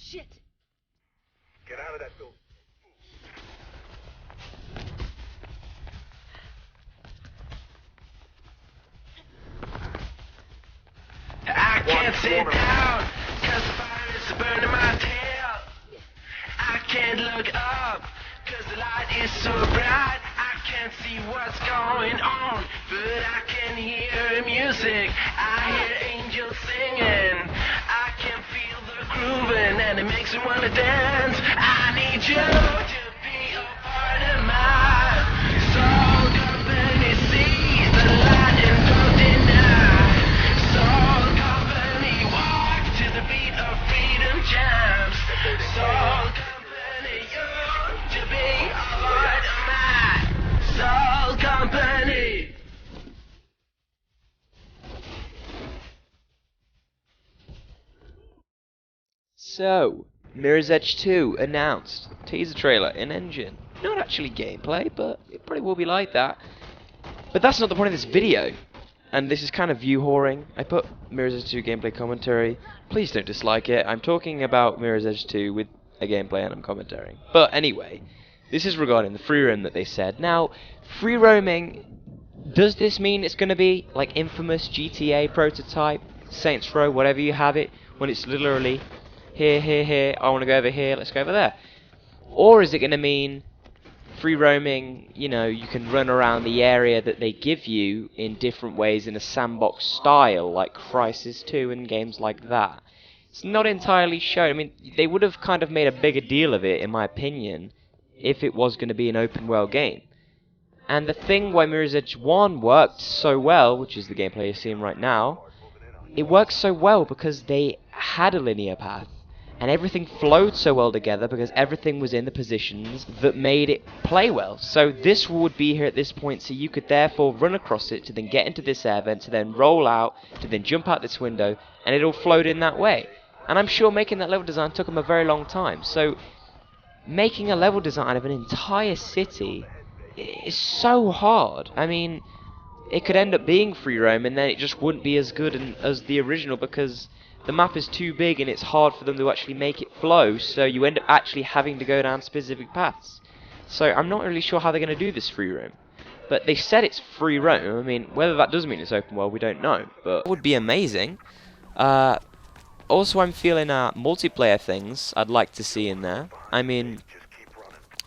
Shit! Get out of that building. I can't sit down, cause the fire is burning my tail. I can't look up, cause the light is so bright. I can't see what's going on, but I can hear music. I hear angels singing. I can feel the grooving, and it makes me wanna dance. I need you to be a part of my soul company. Sees the light and don't deny. Soul company, walk to the beat of freedom jams. Soul company, you to be a part of my soul company. So, Mirror's Edge 2 announced. Teaser trailer in engine. Not actually gameplay, but it probably will be like that. But that's not the point of this video. And this is kind of view whoring. I put Mirror's Edge 2 gameplay commentary. Please don't dislike it. I'm talking about Mirror's Edge 2 with a gameplay and I'm commentating. But anyway, this is regarding the free roam that they said. Now, free roaming, does this mean it's going to be like infamous GTA prototype, Saints Row, whatever you have it, when it's literally here, here, here, I want to go over here, let's go over there? Or is it going to mean free roaming, you know, you can run around the area that they give you in different ways in a sandbox style, like Crysis 2 and games like that? It's not entirely shown. I mean, they would have kind of made a bigger deal of it, in my opinion, if it was going to be an open world game. And the thing why Mirror's Edge 1 worked so well, which is the gameplay you're seeing right now, it worked so well because they had a linear path. And everything flowed so well together because everything was in the positions that made it play well. So this would be here at this point, so you could therefore run across it to then get into this air vent, to then roll out, to then jump out this window, and it all flowed in that way. And I'm sure making that level design took them a very long time. So making a level design of an entire city is so hard. I mean, it could end up being free roam and then it just wouldn't be as good as the original because the map is too big and it's hard for them to actually make it flow, so you end up actually having to go down specific paths. So I'm not really sure how they're going to do this free roam. But they said it's free roam. I mean, whether that does mean it's open world, we don't know. But it would be amazing. Also, I'm feeling multiplayer things I'd like to see in there. I mean,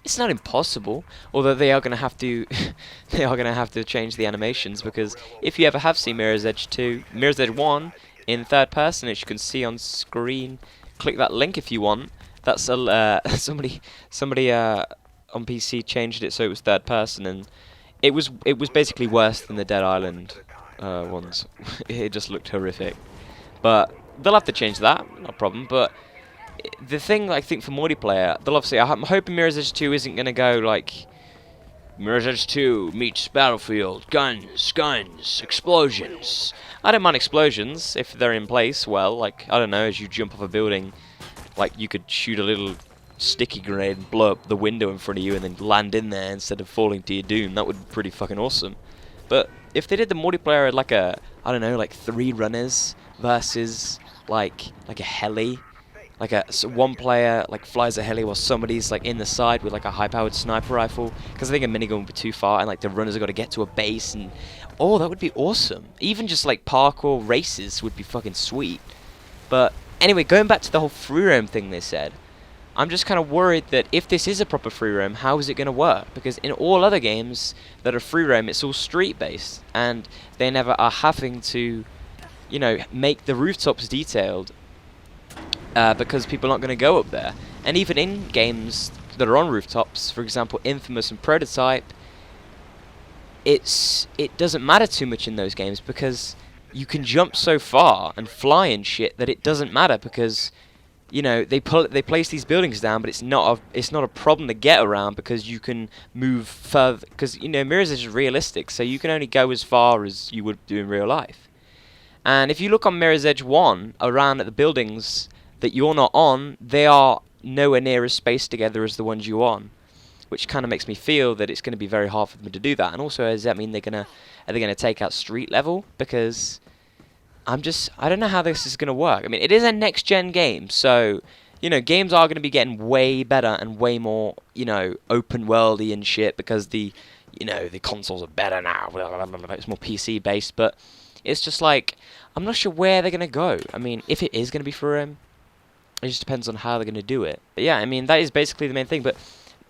it's not impossible, although they are going to have to they are going to have to change the animations, because if you ever have seen Mirror's Edge 2, Mirror's Edge 1 in third person, as you can see on screen, click that link if you want. That's a somebody on PC changed it so it was third person, and it was basically worse than the Dead Island ones. It just looked horrific. But they'll have to change that, no problem. But the thing I think for multiplayer, they'll obviously, I'm hoping Mirror's Edge 2 isn't going to go like Mirror's Edge 2 meets Battlefield, guns, explosions. I don't mind explosions if they're in place well, like, I don't know, as you jump off a building, like you could shoot a little sticky grenade and blow up the window in front of you and then land in there instead of falling to your doom. That would be pretty fucking awesome. But if they did the multiplayer like a, I don't know, like 3 runners versus like a heli, like one player like flies a heli while somebody's like in the side with like a high-powered sniper rifle, because I think a minigun would be too far, and like the runners have got to get to a base, and oh, that would be awesome. Even just like parkour races would be fucking sweet. But anyway, going back to the whole free roam thing they said, I'm just kind of worried that if this is a proper free roam, how is it going to work? Because in all other games that are free roam, it's all street based, and they never are having to, you know, make the rooftops detailed. Because people aren't going to go up there. And even in games that are on rooftops, for example Infamous and Prototype, it doesn't matter too much in those games because you can jump so far and fly and shit that it doesn't matter, because you know they place these buildings down, but it's not a problem to get around because you can move further, because you know Mirror's Edge is realistic, so you can only go as far as you would do in real life. And if you look on Mirror's Edge 1 around at the buildings that you're not on, they are nowhere near as spaced together as the ones you're on, which kind of makes me feel that it's going to be very hard for them to do that. And also, does that mean are they gonna take out street level? Because I don't know how this is going to work. I mean, it is a next gen game, so you know, games are going to be getting way better and way more, you know, open worldy and shit because the, you know, the consoles are better now. It's more PC based, but it's just like I'm not sure where they're going to go. I mean, if it is going to be for it just depends on how they're going to do it. But yeah, I mean, that is basically the main thing. But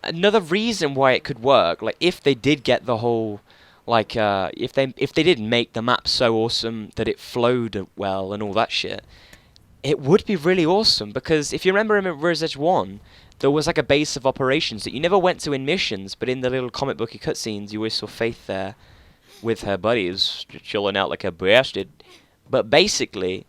another reason why it could work, like if they did get the whole, like if they did make the map so awesome that it flowed well and all that shit, it would be really awesome. Because if you remember in Mirror's Edge 1, there was like a base of operations that you never went to in missions, but in the little comic booky cutscenes, you always saw Faith there with her buddies chilling out like a bastard. But basically,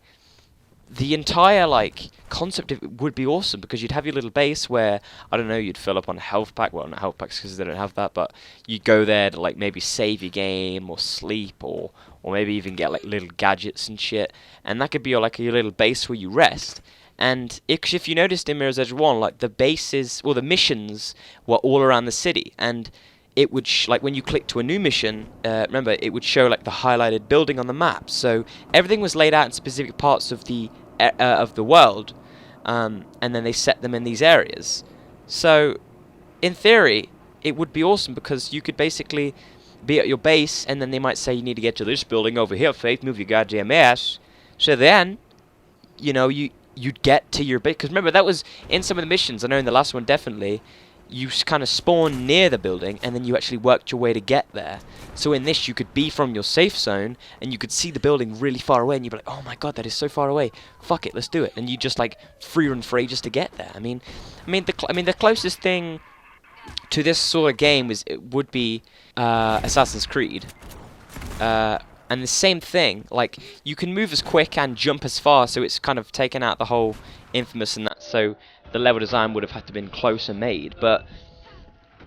the entire like concept of it would be awesome because you'd have your little base where, I don't know, you'd fill up on a health pack. Well, not health packs because they don't have that, but you'd go there to like maybe save your game or sleep or maybe even get like little gadgets and shit, and that could be like your little base where you rest. And if you noticed in Mirror's Edge 1, like the bases, well, the missions were all around the city, and it would like when you click to a new mission, remember it would show like the highlighted building on the map. So everything was laid out in specific parts of the world, and then they set them in these areas. So in theory, it would be awesome because you could basically be at your base, and then they might say you need to get to this building over here. Faith, move your goddamn ass. So then, you know, you'd get to your base. Because remember, that was in some of the missions. I know in the last one definitely, you kind of spawn near the building, and then you actually worked your way to get there. So in this, you could be from your safe zone, and you could see the building really far away, and you'd be like, oh my god, that is so far away. Fuck it, let's do it. And you just like free run for ages to get there. I mean, the closest thing to this sort of game would be Assassin's Creed. And the same thing, like, you can move as quick and jump as far, so it's kind of taken out the whole Infamous and that, so the level design would have had to been closer made, but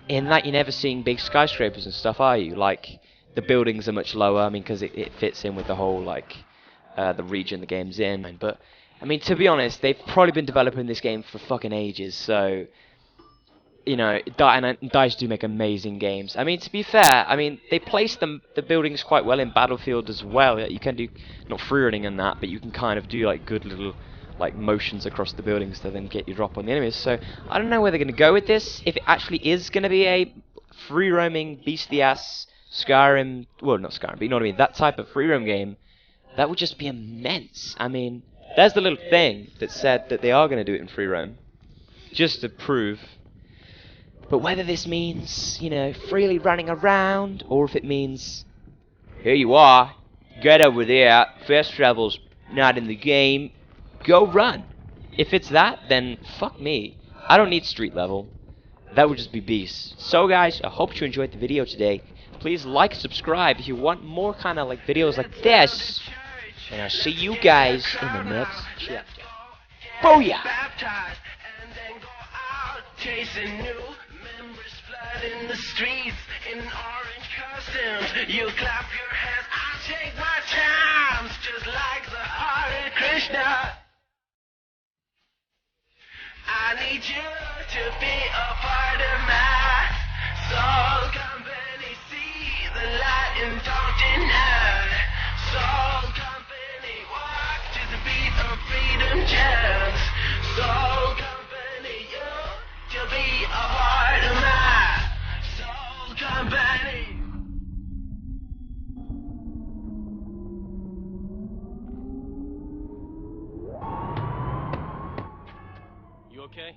in that you're never seeing big skyscrapers and stuff, are you? Like, the buildings are much lower, I mean, because it fits in with the whole, like, the region the game's in, but, I mean, to be honest, they've probably been developing this game for fucking ages, so, you know, DICE do make amazing games. I mean, to be fair, I mean, they place the buildings quite well in Battlefield as well. You can do, not free running and that, but you can kind of do, like, good little, like, motions across the buildings to then get your drop on the enemies. So, I don't know where they're going to go with this. If it actually is going to be a free-roaming, beastly-ass Skyrim, well, not Skyrim, but you know what I mean, that type of free-roam game, that would just be immense. I mean, there's the little thing that said that they are going to do it in free roam, just to prove. But whether this means, you know, freely running around, or if it means, here you are, get over there, fast travel's not in the game, go run. If it's that, then fuck me. I don't need street level. That would just be beast. So guys, I hope you enjoyed the video today. Please like, subscribe if you want more kind of like videos like this. And I'll see you guys in the next chapter. Booyah! Chasing new members, flooding the streets in orange costumes. You clap your hands, I take my times, just like the Hare Krishna. I need you to be a part of my soul company. See the light and don't deny. Soul company, walk to the beat of freedom jams. Soul company, you to be a part of my soul company. You okay?